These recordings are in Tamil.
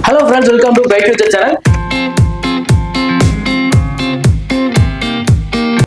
Hello friends, welcome to Guide Future channel.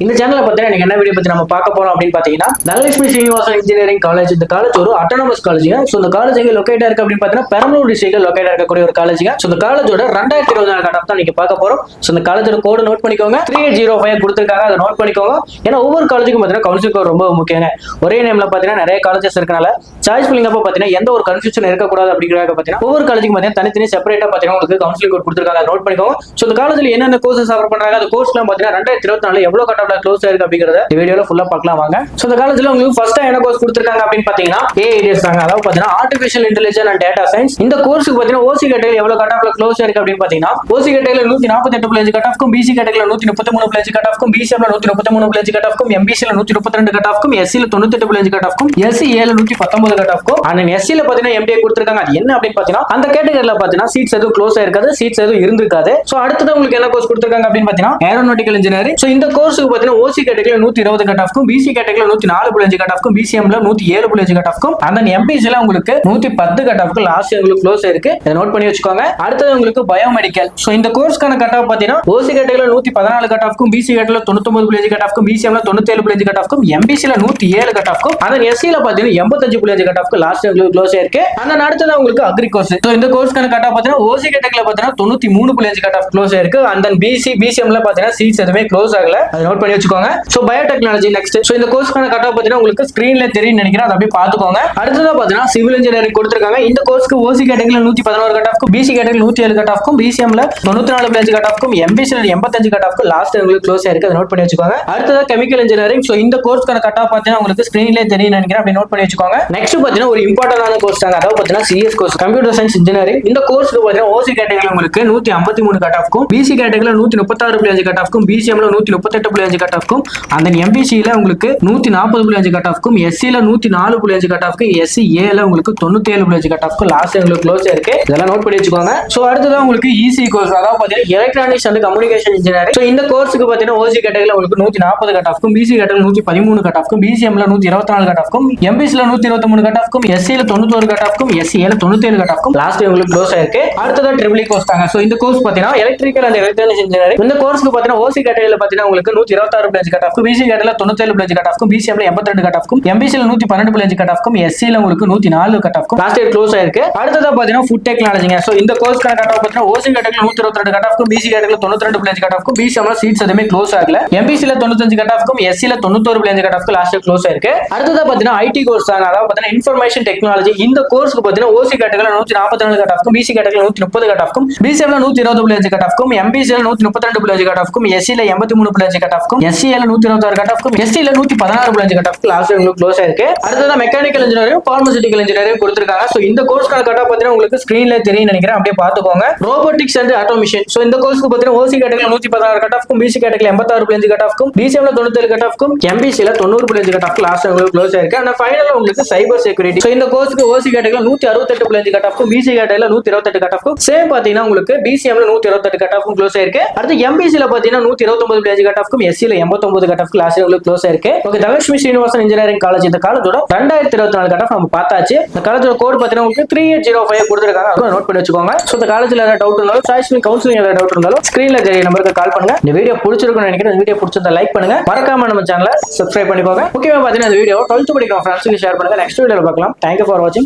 இந்த சேனலை பத்தி எனக்கு என்ன வீடியோ பத்தி நம்ம பார்க்க போறோம் அப்படின்னு பாத்தீங்கன்னா தனலட்சுமி ஸ்ரீனிவாசன் இன்ஜினியரிங் காலேஜ். இந்த காலேஜ் ஒரு அட்டானமஸ் காலேஜ். சோ இந்த காலேஜ் எங்க லொகேட்டா இருக்கு அப்படின்னு பாத்தீங்கன்னா பெரம்பலூர் டிஸ்ட்ரிக்ட்ல லொகேட்டா இருக்கக்கூடிய ஒரு காலேஜ். சோ இந்த காலேஜோட 2024 கட் ஆஃப் தான் நீங்க பார்க்க போறோம். சோ இந்த காலேஜோட கோட் நோட் பண்ணிக்கோங்க. 3805 கொடுத்திருக்காங்க, அதை நோட் பண்ணிக்கோங்க. ஏன்னா ஒவ்வொரு காலேஜுக்கும் பாத்தீங்கன்னா கவுன்சிலிங் கோட் ரொம்ப முக்கியங்க. ஒரே நேம்ல பாத்தீங்கன்னா நிறைய காலேஜஸ் இருக்கனால சாய்ஸ் ஃபில்லிங் அப்ப பாத்தீங்கன்னா எந்த ஒரு கன்ஃபியூஷன் இருக்கக்கூடாது அப்படிங்கறத பாத்தீங்கன்னா ஒவ்வொரு காலேஜுக்கும் பாத்தீங்கன்னா தனித்தனி செப்பரேட்டா பாத்தீங்கன்னா உங்களுக்கு கவுன்சிலிங் கோட் கொடுத்திருக்காங்க, நோட் பண்ணிக்கோங்க. சோ இந்த காலேஜ்ல என்னென்ன கோர்சஸ் ஆஃபர் பண்றாங்க, அந்த கோர்ஸ்லாம் பாத்தீங்கன்னா 2024 எவ்வளவு கட் ஆஃப்ல க்ளோஸ் ஆயிருக்கு அப்படிங்கறத இந்த வீடியோல ஃபுல்லா பார்க்கலாம் வாங்க. சோ இந்த காலேஜ்ல உங்களுக்கு ஃபர்ஸ்ட் என்ன கோர்ஸ் கொடுத்திருக்காங்க அப்படின்னு பாத்தீங்கன்னா ஏஐடிஎஸ் தாங்க. அதாவது பாத்தீங்கன்னா artificial intelligence and data science. இந்த கோர்ஸ்க்கு பாத்தீங்கன்னா ஓசி கேட்டகரி எவ்வளவு கட் ஆஃப்ல க்ளோஸ் ஆயிருக்கு அப்படின்னு பாத்தீங்கன்னா ஓசி கேட்டகரியில 148 கட் ஆஃப்க்கும், பிசி கேட்டகரியில 133 கட் ஆஃப்க்கும், பிசிஎம்ல 133 கட் ஆஃப்க்கும், எம்பிசில 132 கட் ஆஃப்க்கும், எஸ்சில 98 கட் ஆஃப்க்கும், எஸ்சிஏல 119 கட் ஆஃப்க்கும், அண்ட் எஸ்சில பாத்தீங்கன்னா எம்பிஏ கொடுத்திருக்காங்க. அது என்ன அப்படின்னு பாத்தீங்கன்னா அந்த கேட்டகரியில பாத்தீங்கன்னா சீட்ஸ் எதுவும் க்ளோஸ் ஆயிருக்காது, சீட்ஸ் எதுவும் இருந்திருக்காது. சோ அடுத்து உங்களுக்கு என்ன கோர்ஸ் கொடுத்திருக்காங்க அப்படின்னு பாத்தீங்கன்னா ஏரோநாட்டிக்கல் இன்ஜினியரிங். சோ இந்த கோர்ஸ்க்கு பாத்தீங்கன்னா ஓசி கேட்டகரியில 120 கட் ஆஃப்க்கும், பிசி கேட்டகரியில 104 கட் ஆஃப்க்கும், பிசிஎம்ல 107 கட் ஆஃப்க்கும், அந்த எம்பிசில உங்களுக்கு 110 கட் ஆஃப்க்கு லாஸ்ட் உங்களுக்கு க்ளோஸ் ஆயிருக்கு. இதை நோட் பண்ணி வச்சுக்கோங்க. அடுத்து உங்களுக்கு பயோமெடிக்கல். சோ இந்த கோர்ஸ்க்கான கட் ஆஃப் பாத்தீங்கன்னா ஓசி கேட்டகரியில 114 கட் ஆஃப்க்கும், பிசி கேட்டகரியில 99 கட் ஆஃப்க்கும், பிசிஎம்ல 97 கட் ஆஃப்க்கும், எம்பிசில 107 கட் ஆஃப்க்கும், அந்த எஸ்சில பாத்தீங்கன்னா 85 கட் ஆஃப்க்கு லாஸ்ட் உங்களுக்கு க்ளோஸ் ஆயிருக்கு. அந்த அடுத்தது உங்களுக்கு அக்ரி கோர்ஸ். சோ இந்த கோர்ஸ்க்கான கட் ஆஃப் பாத்தீங்கன்னா ஓசி கேட்டகரியில பாத்தீங்கன்னா 93 கட் ஆஃப் க்ளோஸ் ஆயிருக்கு. அந்த பிசிஎம்ல பாத்தீங்கன்னா சீட்ஸ் எதுவுமே க்ளோஸ் ஆகல, அதை நோட் பண்ணி வச்சுக்கோங்க. So biotechnology next. சோ இந்த கோர்ஸ்க்கான கட் ஆஃப் பாத்தீங்கன்னா உங்களுக்கு ஸ்கிரீன்ல தெரியும் நினைக்கிறேன், அதை அப்படியே பாத்துக்கோங்க. அடுத்ததா பாத்தீங்கன்னா சிவில் இன்ஜினியரிங் கொடுத்திருக்காங்க. இந்த கோர்ஸ்க்கு ஓசி கேட்டகரியில 111 கட் ஆஃப்க்கும், பிசி கேட்டகரியில 107 கட் ஆஃப்க்கும், பிசிஎம்ல 94 கட் ஆஃப்க்கும், எம்பிசில 85 கட் ஆஃப்க்கு லாஸ்ட் உங்களுக்கு க்ளோஸ் ஆயிருக்கு, அதை நோட் பண்ணி வச்சுக்கோங்க. அடுத்ததா கெமிக்கல் இன்ஜினியரிங். சோ இந்த கோர்ஸ்க்கான கட் ஆஃப் பாத்தீங்கன்னா உங்களுக்கு ஸ்கிரீன்ல தெரியும் நினைக்கிறேன், அப்படியே நோட் பண்ணி வச்சுக்கோங்க. நெக்ஸ்ட் பாத்தீங்கன்னா ஒரு இம்பார்ட்டன்டான கோர்ஸ் தாங்க, அதாவது பாத்தீங்கன்னா CS course, computer science engineering. இந்த கோர்ஸ்க்கு பாத்தீங்கன்னா ஓசி கேட்டகரியில உங்களுக்கு 153 கட் ஆஃப்க்கும், பிசி கேட்டகரியில 136 கட் ஆஃப்க்கும், பிசிஎம்ல 138 கட் ஆஃப்க்கும், அந்த எம்பிசில உங்களுக்கு 140 கட் ஆஃப்க்கும், எஸ்சில 104 கட் ஆஃப்க்கும், எஸ்சிஏல உங்களுக்கு 97 கட் ஆஃப்க்கும் லாஸ்ட் உங்களுக்கு க்ளோஸ் ஆயிருக்கு. இதெல்லாம் நோட் பண்ணி வச்சுக்கோங்க. சோ அடுத்ததான் உங்களுக்கு இசி கோர்ஸ், அதாவது பாத்தீங்கன்னா electronics and communication engineering. So இந்த கோர்ஸ்க்கு பாத்தீங்கன்னா ஓசி கேட்டகரியில உங்களுக்கு 140 கட் ஆஃப்க்கும், பிசி கேட்டகரியில 113 கட் ஆஃப்க்கும், பிசிஎம்ல 124 கட் ஆஃப்க்கும், எம்பிசில 123 கட் ஆஃப்க்கும், எஸ்சில 91 கட் ஆஃப்க்கும், எஸ்சிஏல 97 கட் ஆஃப்க்கும் லாஸ்ட் உங்களுக்கு க்ளோஸ் ஆயிருக்கு. அடுத்ததான் ட்ரிபிள் கோர்ஸ் தாங்க. சோ இந்த கோர்ஸ் பாத்தீங்கன்னா எலக்ட்ரிக்கல் அண்ட் எலக்ட்ரானிக்ஸ் இன்ஜினியரிங். இந்த கோர்ஸ்க்கு பாத்தீங்கன்னா ஓசி கேட்டகரியில பாத்தீங்கன்னா உங்களுக்கு 126 கட் ஆஃப்க்கும், பிசி கேட்டகரியில 97 கட் ஆஃப்க்கும், பிசிஎம்ல 82 கட் ஆஃப்க்கும், எம்பிசில 112 கட் ஆஃப்க்கும், எஸ்சில உங்களுக்கு 104 கட் ஆஃப்க்கும் லாஸ்ட் இயர் க்ளோஸ் ஆயிருக்கு. அடுத்ததா பாத்தீங்கன்னா ஃபுட் டெக்னாலஜிங்க. சோ இந்த கோர்ஸ்க்கான கட் ஆஃப் பாத்தீங்கன்னா ஓசி கேட்டகரியில 122 கட் ஆஃப்க்கும், பிசி கேட்டகரியில 92 கட் ஆஃப்க்கும், பிசிஎம்ல சீட்ஸ் எதுவுமே க்ளோஸ் ஆகல, எம்பிசில 95 கட் ஆஃப்க்கும், எஸ்சில 91 கட் ஆஃப்க்கு லாஸ்ட் இயர் க்ளோஸ் ஆயிருக்கு. அடுத்ததா பாத்தீங்கன்னா ஐடி கோர்ஸ் தாங்க, அதாவது பாத்தீங்கன்னா இன்ஃபர்மேஷன் டெக்னாலஜி. இந்த கோர்ஸ்க்கு பாத்தீங்கன்னா ஓசி கேட்டகரியில 144 கட் ஆஃப்க்கும், பிசி கேட்டகரியில 130 கட் ஆஃப்க்கும், பிசிஎம்ல 120 கட் ஆஃப்க்கும், எம்பிசில 132 கட் ஆஃப்க்கும், எஸ்சில 83 கட் ஆஃப்க்கும், எஸ்சில 126 கட் ஆஃப்க்கும், எஸ்டில 116 கட் ஆஃப்க்கு லாஸ்ட் இயர் க்ளோஸ் ஆயிருக்கு. அடுத்ததா மெக்கானிக்கல் இன்ஜினியரிங், பார்மசூட்டிக்கல் இன்ஜினியரிங் கொடுத்திருக்காங்க. சோ இந்த கோர்ஸ்க்கான கட் ஆஃப் பாத்தீங்கன்னா உங்களுக்கு ஸ்கிரீன்ல தெரியும் நினைக்கிறேன், அப்படியே பாத்துக்கோங்க. Robotics and automation. சோ இந்த கோர்ஸ்க்கு பாத்தீங்கன்னா ஓசி கேட்டகரியில 116 கட் ஆஃப்க்கும், பிசி கேட்டகரியில 86 கட் ஆஃப்க்கும், பிசிஎம்ல 97 கட் ஆஃப்க்கும், எம்பிசில 90 கட் ஆஃப்க்கு லாஸ்ட் உங்களுக்கு க்ளோஸ் ஆயிருக்கு. அண்ட் ஃபைனலா உங்களுக்கு சைபர் செக்யூரிட்டி. சோ இந்த கோர்ஸ்க்கு ஓசி கேட்டகரியில 168 கட் ஆஃப்க்கும், பிசி கேட்டகரியில 128 கட் ஆஃப்க்கும், சேம் பாத்தீங்கன்னா உங்களுக்கு பிசிஎம்ல 128 கட் ஆஃப்க்கும் க்ளோஸ் ஆயிருக்கு. அடுத்து எம்பிசில பாத்தீங்கன்னா 129 கட் ஆஃப்க்கும், எஸ்சில 89 கட் ஆஃப்க்கு லாஸ்ட் உங்களுக்கு க்ளோஸ் ஆயிருக்கு. Okay, Dhanalakshmi Srinivasan engineering college. இந்த காலேஜோட 2024 கட் ஆஃப் நம்ம பார்த்தாச்சு. இந்த காலேஜோட கோட் பாத்தீங்கன்னா உங்களுக்கு 3805 கொடுத்திருக்காங்க, அதை நோட் பண்ணி வச்சுக்கோங்க. சோ இந்த காலேஜ்ல ஏதாவது டவுட் இருந்தாலும், சாய்ஸ் கவுன்சிலிங் ஏதாவது டவுட் இருந்தாலும் ஸ்கிரீன்ல தெரிய நம்பருக்கு கால் பண்ணுங்க. இந்த வீடியோ பிடிச்சிருக்கும்னு நினைக்கிறேன். இந்த வீடியோ பிடிச்சிருந்தா லைக் பண்ணுங்க, மறக்காம நம்ம சேனலை சப்ஸ்கிரைப் பண்ணிக்கோங்க. முக்கியமா பாத்தீங்கன்னா இந்த வீடியோ 12th படிக்கிற ஃப்ரெண்ட்ஸ்க்கு ஷேர் பண்ணுங்க. நெக்ஸ்ட் வீடியோல பார்க்கலாம். Thank you for watching.